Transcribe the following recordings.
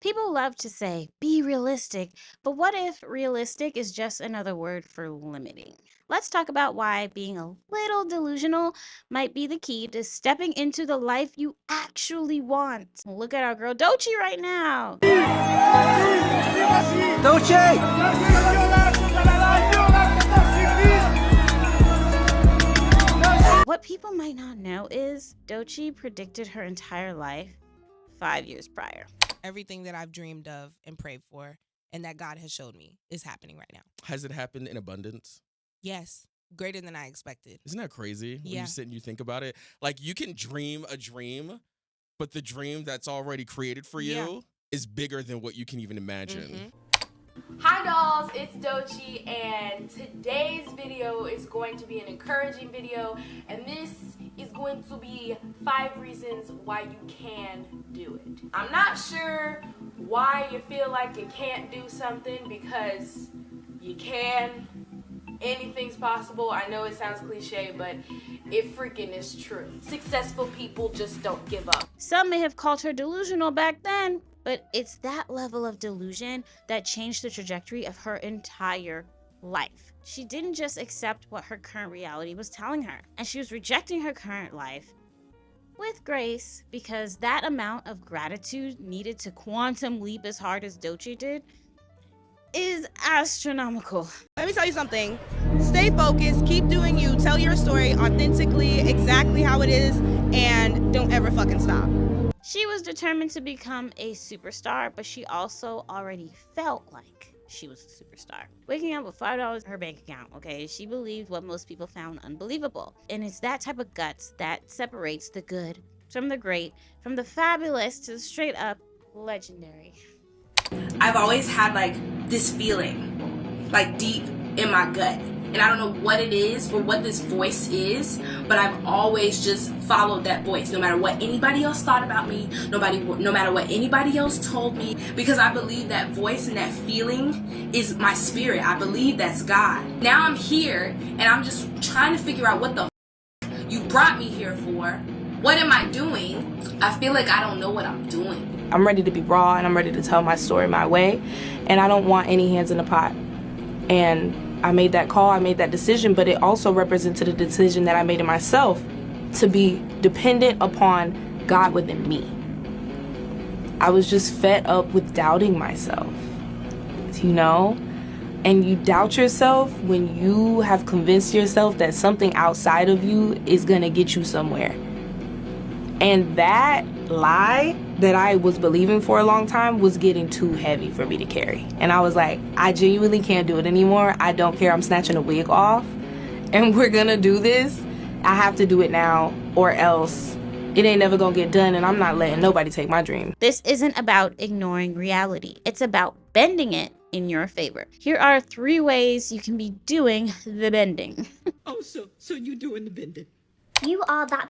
People love to say, be realistic, but what if realistic is just another word for limiting? Let's talk about why being a little delusional might be the key to stepping into the life you actually want. Look at our girl Dochi right now. Dochi! What people might not know is Dochi predicted her entire life 5 years prior. Everything that I've dreamed of and prayed for and that God has showed me is happening right now. Has it happened in abundance? Yes. Greater than I expected. Isn't that crazy when Yeah. you sit and you think about it? Like, you can dream a dream, but the dream that's already created for you is bigger than what you can even imagine. Hi dolls, it's Dochi, and today's video is going to be an encouraging video, and this is going to be 5 reasons why you can do it. I'm not sure why you feel like you can't do something, because you can. Anything's possible. I know it sounds cliche, but it freaking is true. Successful people just don't give up. Some may have called her delusional back then, but it's that level of delusion that changed the trajectory of her entire life. She didn't just accept what her current reality was telling her, and she was rejecting her current life with grace, because that amount of gratitude needed to quantum leap as hard as Dochi did is astronomical. Let me tell you something. Stay focused, keep doing you, tell your story authentically, exactly how it is, and don't ever fucking stop. She was determined to become a superstar, but she also already felt like she was a superstar. Waking up with $5 in her bank account, okay? She believed what most people found unbelievable. And it's that type of guts that separates the good from the great, from the fabulous to the straight up legendary. I've always had like this feeling, like deep in my gut. And I don't know what it is or what this voice is, but I've always just followed that voice, no matter what anybody else thought about me, no matter what anybody else told me, because I believe that voice and that feeling is my spirit. I believe that's God. Now I'm here and I'm just trying to figure out what the you brought me here for. What am I doing? I feel like I don't know what I'm doing. I'm ready to be raw and I'm ready to tell my story my way, and I don't want any hands in the pot. And I made that call, I made that decision, but it also represented a decision that I made in myself to be dependent upon God within me. I was just fed up with doubting myself, you know? And you doubt yourself when you have convinced yourself that something outside of you is gonna get you somewhere. And that lie that I was believing for a long time was getting too heavy for me to carry. And I was like, I genuinely can't do it anymore. I don't care. I'm snatching a wig off and we're gonna do this. I have to do it now or else it ain't never gonna get done, and I'm not letting nobody take my dream. This isn't about ignoring reality. It's about bending it in your favor. Here are 3 ways you can be doing the bending. Oh, so you doing the bending. You are that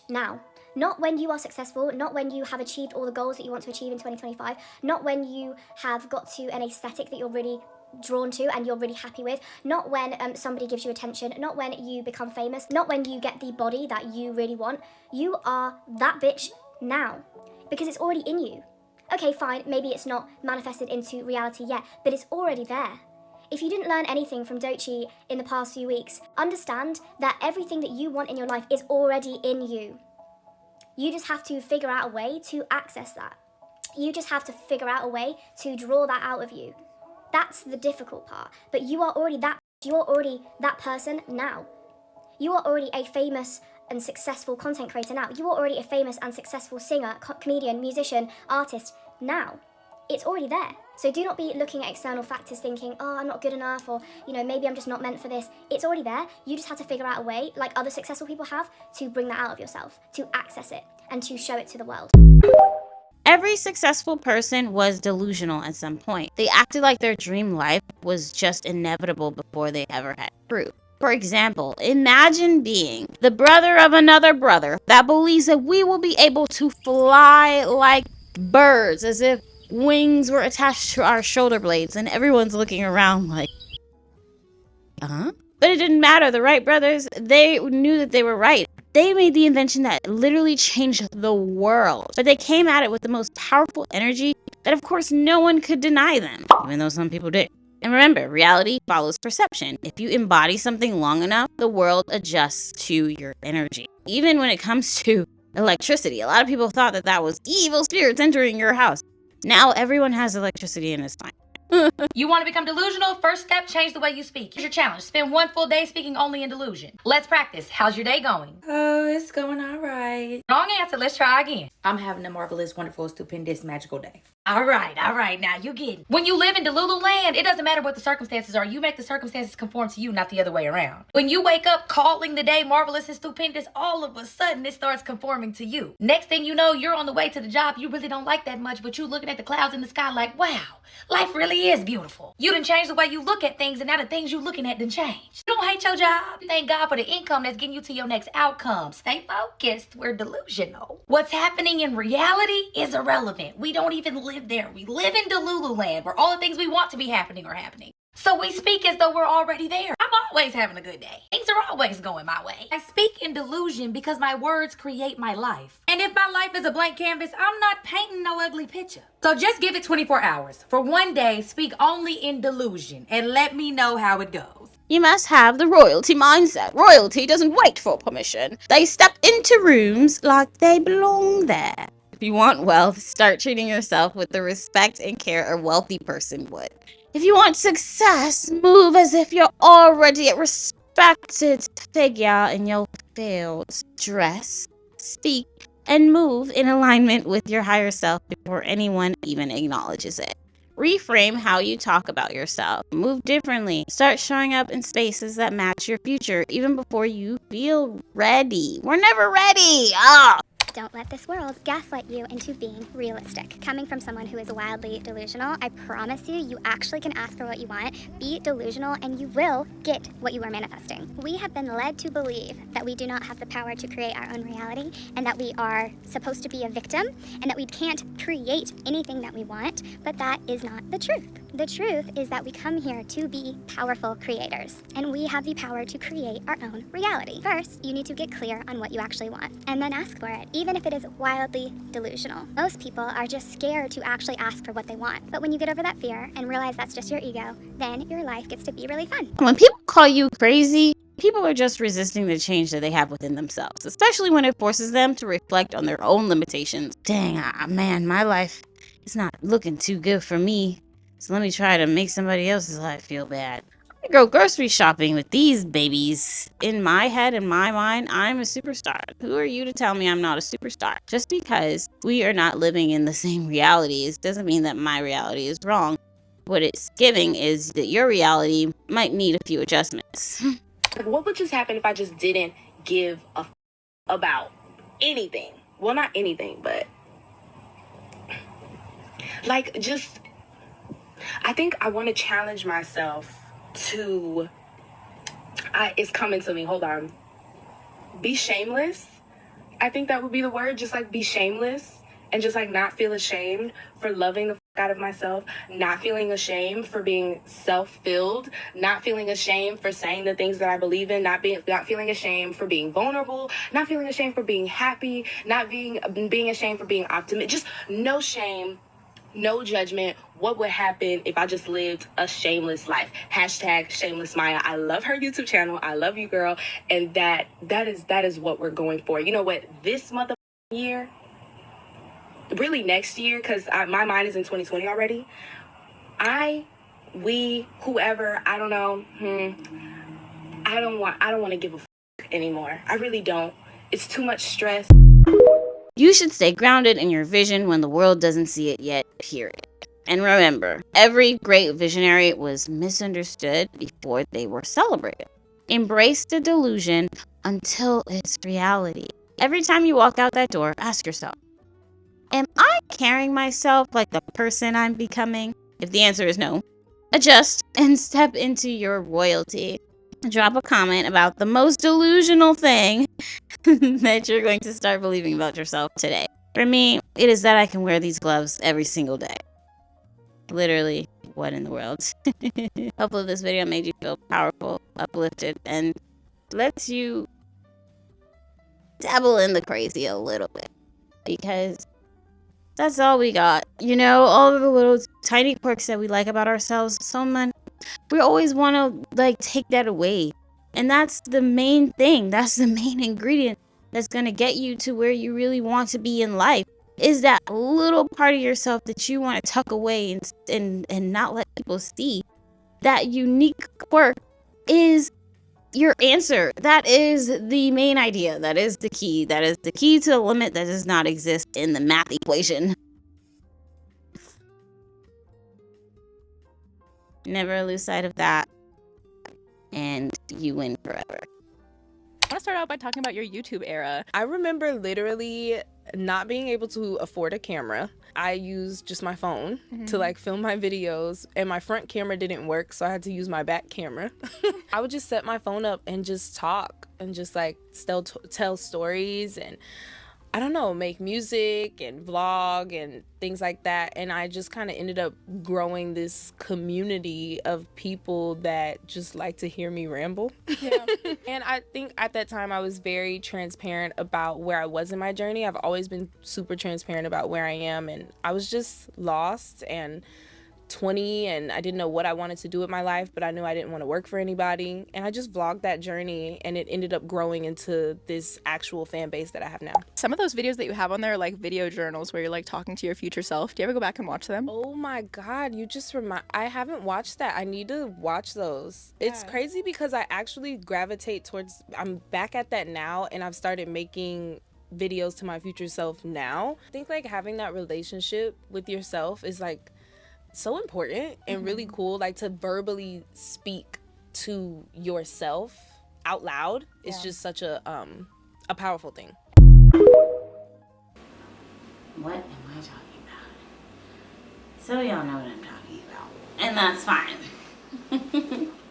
now. Not when you are successful, not when you have achieved all the goals that you want to achieve in 2025, not when you have got to an aesthetic that you're really drawn to and you're really happy with, not when somebody gives you attention, not when you become famous, not when you get the body that you really want. You are that bitch now, because it's already in you. Okay, fine, maybe it's not manifested into reality yet, but it's already there. If you didn't learn anything from Dochi in the past few weeks, understand that everything that you want in your life is already in you. You just have to figure out a way to access that. You just have to figure out a way to draw that out of you. That's the difficult part. But you are already that person now. You are already a famous and successful content creator now. You are already a famous and successful singer, comedian, musician, artist now. It's already there. So do not be looking at external factors thinking, oh, I'm not good enough, or, you know, maybe I'm just not meant for this. It's already there. You just have to figure out a way, like other successful people have, to bring that out of yourself, to access it, and to show it to the world. Every successful person was delusional at some point. They acted like their dream life was just inevitable before they ever had proof. For example, imagine being the brother of another brother that believes that we will be able to fly like birds, as if wings were attached to our shoulder blades, and everyone's looking around like, But it didn't matter. The Wright brothers, they knew that they were right. They made the invention that literally changed the world. But they came at it with the most powerful energy that of course no one could deny them, even though some people did. And remember, reality follows perception. If you embody something long enough, the world adjusts to your energy. Even when it comes to electricity, a lot of people thought that that was evil spirits entering your house. Now everyone has electricity and it's fine. You want to become delusional? First step, change the way you speak. Here's your challenge. Spend 1 full day speaking only in delusion. Let's practice. How's your day going? Oh, it's going all right. Wrong answer. Let's try again. I'm having a marvelous, wonderful, stupendous, magical day. All right. Now you get it. When you live in Delulu land, it doesn't matter what the circumstances are. You make the circumstances conform to you, not the other way around. When you wake up calling the day marvelous and stupendous, all of a sudden it starts conforming to you. Next thing you know, you're on the way to the job you really don't like that much, but you looking at the clouds in the sky like, wow, life really is beautiful. You done changed the way you look at things, and now the things you looking at done changed. You don't hate your job. Thank God for the income that's getting you to your next outcome. Stay focused. We're delusional. What's happening in reality is irrelevant. We don't even live there. We live in Delulu land where all the things we want to be happening are happening. So we speak as though we're already there. I'm always having a good day. Things are always going my way. I speak in delusion because my words create my life. And if my life is a blank canvas, I'm not painting no ugly picture. So just give it 24 hours. For 1 day, speak only in delusion and let me know how it goes. You must have the royalty mindset. Royalty doesn't wait for permission. They step into rooms like they belong there. If you want wealth, start treating yourself with the respect and care a wealthy person would. If you want success, move as if you're already a respected figure in your field. Dress, speak, and move in alignment with your higher self before anyone even acknowledges it. Reframe how you talk about yourself. Move differently. Start showing up in spaces that match your future even before you feel ready. We're never ready. Don't let this world gaslight you into being realistic. Coming from someone who is wildly delusional, I promise you, you actually can ask for what you want, be delusional, and you will get what you are manifesting. We have been led to believe that we do not have the power to create our own reality, and that we are supposed to be a victim, and that we can't create anything that we want, but that is not the truth. The truth is that we come here to be powerful creators, and we have the power to create our own reality. First, you need to get clear on what you actually want, and then ask for it, even if it is wildly delusional. Most people are just scared to actually ask for what they want, but when you get over that fear and realize that's just your ego, then your life gets to be really fun. When people call you crazy, people are just resisting the change that they have within themselves, especially when it forces them to reflect on their own limitations. Dang, man, my life is not looking too good for me. So let me try to make somebody else's life feel bad. I go grocery shopping with these babies. In my head, in my mind, I'm a superstar. Who are you to tell me I'm not a superstar? Just because we are not living in the same realities doesn't mean that my reality is wrong. What it's giving is that your reality might need a few adjustments. What would just happen if I just didn't give a about anything? Well, not anything, but like just... I think I want to challenge myself to, it's coming to me, hold on, be shameless. I think that would be the word, just like be shameless and just like not feel ashamed for loving the out of myself, not feeling ashamed for being self-filled, not feeling ashamed for saying the things that I believe in, not feeling ashamed for being vulnerable, not feeling ashamed for being happy, not being ashamed for being optimistic, just no shame. No judgment. What would happen if I just lived a shameless life? Hashtag shameless Maya. I love her YouTube channel. I love you, girl. And that is what we're going for. You know what? This year, really next year, because my mind is in 2020 already. Whoever, I don't know. I don't want to give a anymore. I really don't. It's too much stress. You should stay grounded in your vision when the world doesn't see it yet, period. And remember, every great visionary was misunderstood before they were celebrated. Embrace the delusion until it's reality. Every time you walk out that door, ask yourself, am I carrying myself like the person I'm becoming? If the answer is no, adjust and step into your royalty. Drop a comment about the most delusional thing that you're going to start believing about yourself today. For me, it is that I can wear these gloves every single day. Literally, what in the world? Hopefully this video made you feel powerful, uplifted, and lets you dabble in the crazy a little bit. Because That's all we got. You know, all of the little tiny quirks that we like about ourselves, so much. We always want to like take that away. And that's the main thing. That's the main ingredient that's going to get you to where you really want to be in life. Is that little part of yourself that you want to tuck away and not let people see. That unique quirk is your answer. That is the main idea. That is the key. That is the key to the limit that does not exist in the math equation. Never lose sight of that, and you win forever. I want to start out by talking about your YouTube era. I remember literally not being able to afford a camera. I used just my phone to like film my videos, and my front camera didn't work, so I had to use my back camera. I would just set my phone up and just talk and just like tell stories and I don't know, make music and vlog and things like that. And I just kind of ended up growing this community of people that just like to hear me ramble. Yeah. And I think at that time I was very transparent about where I was in my journey. I've always been super transparent about where I am, and I was just lost and 20 and I didn't know what I wanted to do with my life, but I knew I didn't want to work for anybody, and I just vlogged that journey, and it ended up growing into this actual fan base that I have now. Some of those videos that you have on there are like video journals where you're like talking to your future self. Do you ever go back and watch them? Oh my god, you just I haven't watched that. I need to watch those. Yeah. It's crazy because I actually gravitate towards, I'm back at that now, and I've started making videos to my future self now. I think like having that relationship with yourself is like so important and really cool, like to verbally speak to yourself out loud is just such a powerful thing. What am I talking about? So y'all know what I'm talking about, and that's fine.